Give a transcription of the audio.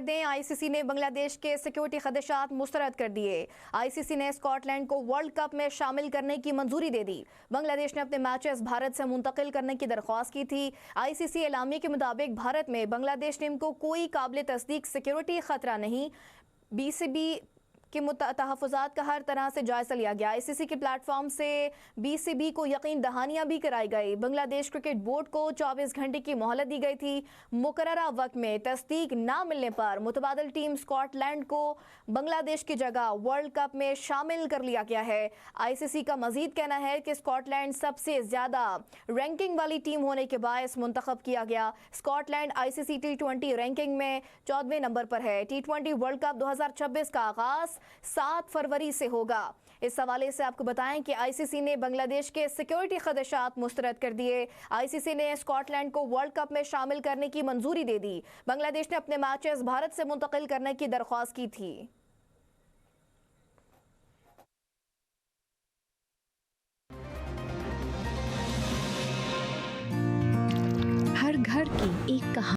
कर दें, आईसीसी ने बांग्लादेश के सिक्योरिटी खदशात मुस्तरद कर दिए। आईसीसी ने स्कॉटलैंड को वर्ल्ड कप में शामिल करने की मंजूरी दे दी। बांग्लादेश ने अपने मैचेस भारत से मुंतकिल करने की दरख्वास्त की थी। आईसीसी एलामिया के मुताबिक भारत में बांग्लादेश टीम को कोई काबिल तस्दीक सिक्योरिटी खतरा नहीं। बीसीबी के तहफ़्फ़ुज़ात का हर तरह से जायज़ा लिया गया। आईसीसी के प्लेटफॉर्म से बीसीबी को यकीन दहानियाँ भी कराई गई। बांग्लादेश क्रिकेट बोर्ड को 24 घंटे की मोहलत दी गई थी। मुकर्ररा वक्त में तस्दीक ना मिलने पर मुतबादिल टीम स्कॉटलैंड को बांग्लादेश की जगह वर्ल्ड कप में शामिल कर लिया गया है। आईसीसी का मजीद कहना है कि स्कॉटलैंड सबसे ज़्यादा रैंकिंग वाली टीम होने के बायस मुंतखब किया गया। स्कॉटलैंड आईसीसी T20 रैंकिंग में 14वें नंबर पर है। T20 वर्ल्ड कप 2026 का आगाज़ 7 फरवरी से होगा। इस हवाले से आपको बताएं कि आईसीसी ने बांग्लादेश के सिक्योरिटी खदशात मुस्तरद कर दिए। आईसीसी ने स्कॉटलैंड को वर्ल्ड कप में शामिल करने की मंजूरी दे दी। बांग्लादेश ने अपने मैचेस भारत से मुंतकिल करने की दरख्वास्त की थी। हर घर की एक कहानी।